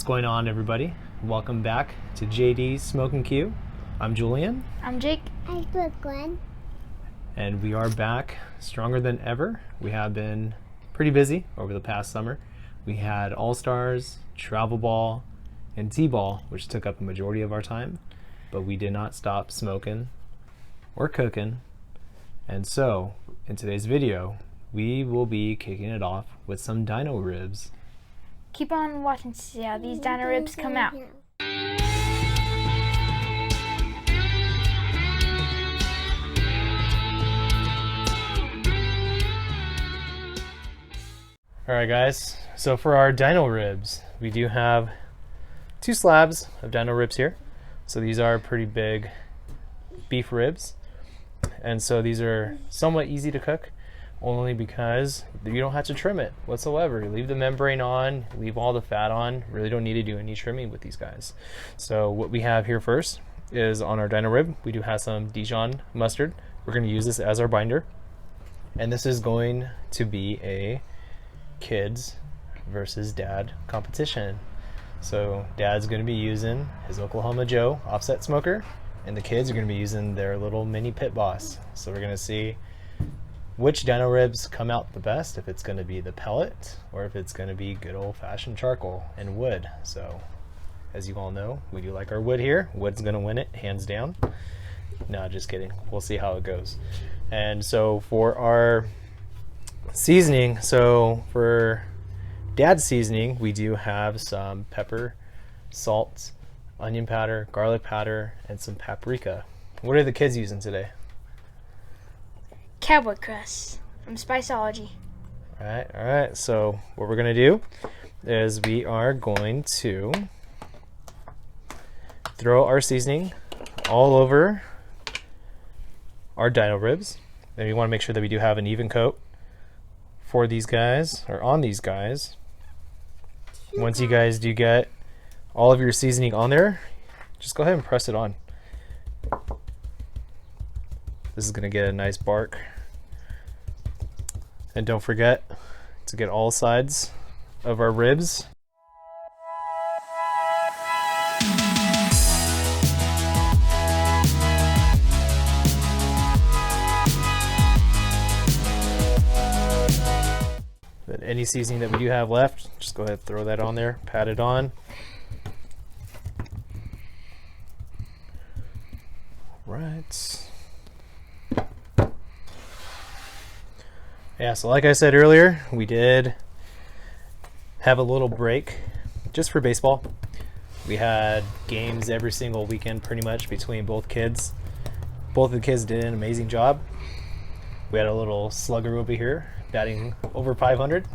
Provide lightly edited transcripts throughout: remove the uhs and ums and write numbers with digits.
What's going on, everybody? Welcome back to JD's Smoking Q. I'm Julian. I'm Jake. I'm Brooklyn. And we are back stronger than ever. We have been pretty busy over the past summer. We had All-Stars, Travel Ball, and T-Ball, which took up a majority of our time. But we did not stop smoking or cooking. And so, in today's video, we will be kicking it off with some Dino Ribs. Keep on watching to see how these Dino Ribs come out. Alright guys, so for our Dino Ribs, we do have 2 slabs of Dino Ribs here. So these are pretty big beef ribs. And so these are somewhat easy to cook, only because you don't have to trim it whatsoever. You leave the membrane on, leave all the fat on. Really don't need to do any trimming with these guys. So what we have here first is on our Dino Rib, we do have some Dijon mustard. We're going to use this as our binder. And this is going to be a kids versus dad competition. So dad's going to be using his Oklahoma Joe offset smoker, and the kids are going to be using their little mini pit boss. So we're going to see which Dino Ribs come out the best, if it's going to be the pellet or if it's going to be good old-fashioned charcoal and wood. So as you all know, we do like our wood here. Wood's going to win it hands down. No, just kidding. We'll see how it goes. And so for our seasoning, so for dad's seasoning, we do have some pepper, salt, onion powder, garlic powder, and some paprika. What are the kids using today? Cowboy crust from Spiceology. All right. So what we're gonna do is we are going to throw our seasoning all over our Dino Ribs, and we want to make sure that we do have an even coat for these guys, or on these guys. Once you guys do get all of your seasoning on there, just go ahead and press it on. This is gonna get a nice bark. And don't forget to get all sides of our ribs. But any seasoning that we do have left, just go ahead and throw that on there, pat it on. Right. Yeah, so like I said earlier, we did have a little break just for baseball. We had games every single weekend pretty much between both kids. Both of the kids did an amazing job. We had a little slugger over here batting over 500.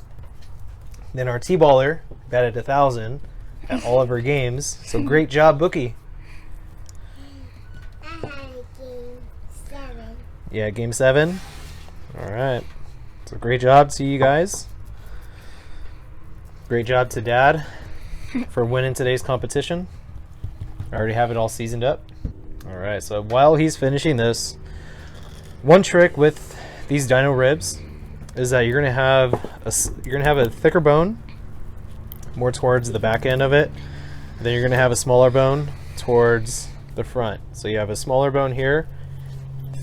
Then our T-baller batted 1,000 at all of her games. So great job, Bookie. I had game 7. Yeah, game 7. All right. So great job to you guys. Great job to Dad for winning today's competition. I already have it all seasoned up. All right, so while he's finishing this, one trick with these Dino Ribs is that you're gonna have a thicker bone more towards the back end of it. Then you're gonna have a smaller bone towards the front. So you have a smaller bone here,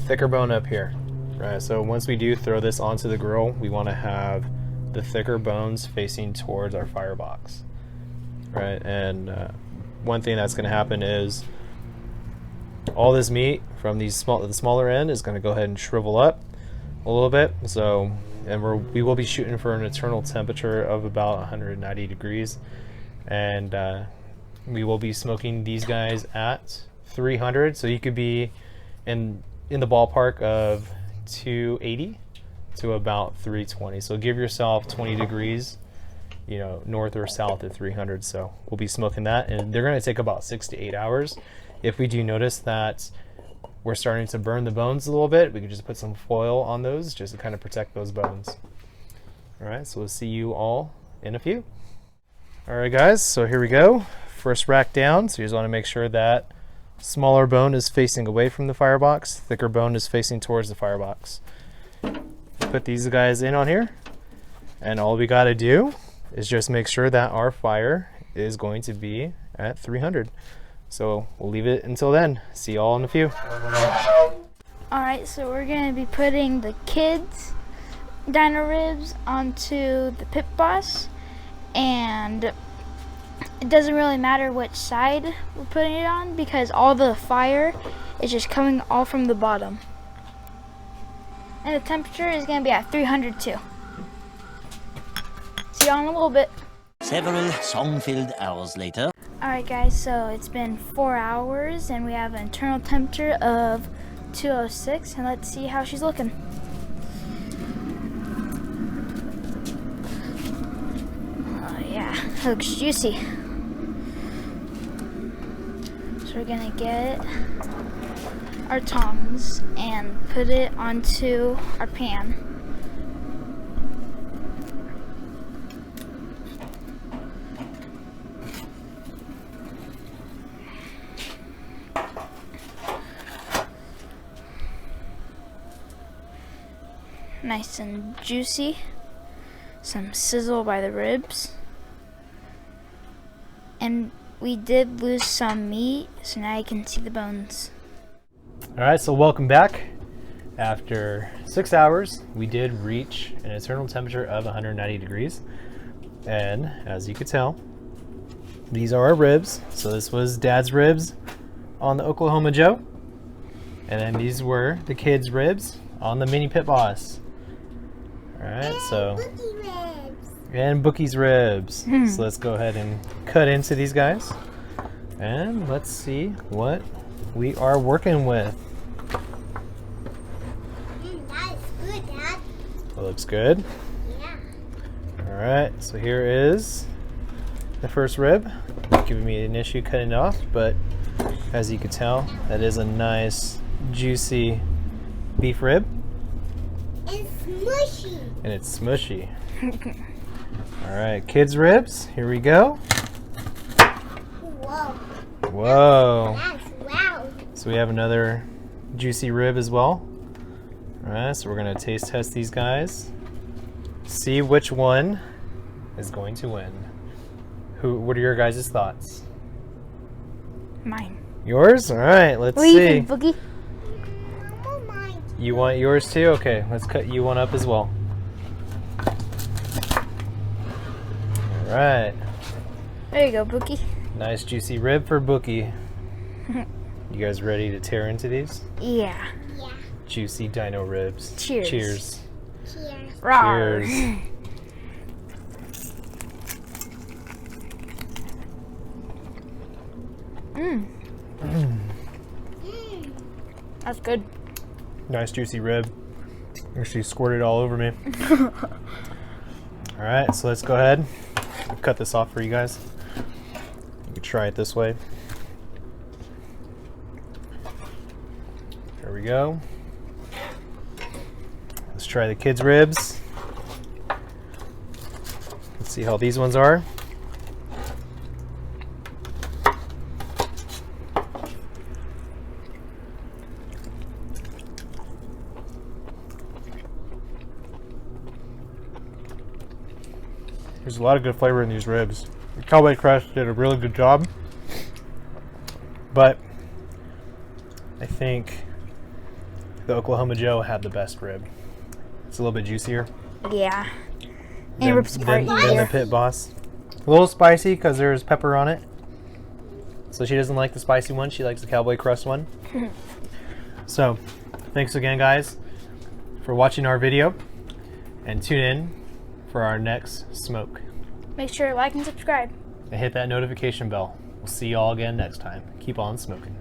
thicker bone up here. Right, so once we do throw this onto the grill, we want to have the thicker bones facing towards our firebox. Right, and one thing that's going to happen is all this meat from the smaller end is going to go ahead and shrivel up a little bit. So, and we will be shooting for an internal temperature of about 190 degrees, and we will be smoking these guys at 300. So you could be in the ballpark of 280 to about 320. So give yourself 20 degrees, you know, north or south at 300. So we'll be smoking that, and they're going to take about 6 to 8 hours. If we do notice that we're starting to burn the bones a little bit, we can just put some foil on those just to kind of protect those bones. All right, so we'll see you all in a few. All right, guys, so here we go. First rack down. So you just want to make sure that smaller bone is facing away from the firebox, thicker bone is facing towards the firebox. Put these guys in on here, and all we got to do is just make sure that our fire is going to be at 300. So we'll leave it until then. See y'all in a few. Alright, so we're going to be putting the kids' Dino Ribs onto the Pit Boss. And it doesn't really matter which side we're putting it on because all the fire is just coming all from the bottom. And the temperature is going to be at 300 too. See y'all in a little bit. Several song-filled hours later. Alright guys, so it's been 4 hours and we have an internal temperature of 206, and let's see how she's looking. Oh yeah, it looks juicy. So we're gonna get our tongs and put it onto our pan. Nice and juicy. Some sizzle by the ribs. And we did lose some meat, so now you can see the bones. Alright, so welcome back. After 6 hours, we did reach an internal temperature of 190 degrees. And as you could tell, these are our ribs. So this was Dad's ribs on the Oklahoma Joe. And then these were the kids' ribs on the Mini Pit Boss. Alright, so. Bookie ribs. And Bookie's ribs. So let's go ahead and cut into these guys. And let's see what we are working with. That's good, Dad. That looks good. Yeah. Alright, so here is the first rib. Giving me an issue cutting it off, but as you can tell, that is a nice, juicy beef rib. It's smushy. And it's smushy. Alright, kids' ribs. Here we go. Whoa. Whoa. That's wow. So we have another juicy rib as well. Alright, so we're going to taste test these guys. See which one is going to win. What are your guys' thoughts? Mine. Yours? Alright, let's What do you see. think, Boogie? Oh my. You want yours too? Okay, let's cut you one up as well. Alright. There you go, Boogie. Nice juicy rib for Bookie. You guys ready to tear into these? Yeah. Yeah. Juicy dino ribs. Cheers. Cheers. Cheers. Rawr. Cheers. That's good. Nice juicy rib. Actually squirted all over me. Alright, so let's go ahead and cut this off for you guys. You can try it this way. There we go. Let's try the kids' ribs. Let's see how these ones are. There's a lot of good flavor in these ribs. Cowboy Crust did a really good job, but I think the Oklahoma Joe had the best rib. It's a little bit juicier Yeah. than, And ribs part than the easier. Pit Boss. A little spicy because there's pepper on it. So she doesn't like the spicy one. She likes the Cowboy Crust one. So thanks again, guys, for watching our video, and tune in for our next smoke. Make sure to like and subscribe. And hit that notification bell. We'll see y'all again next time. Keep on smoking.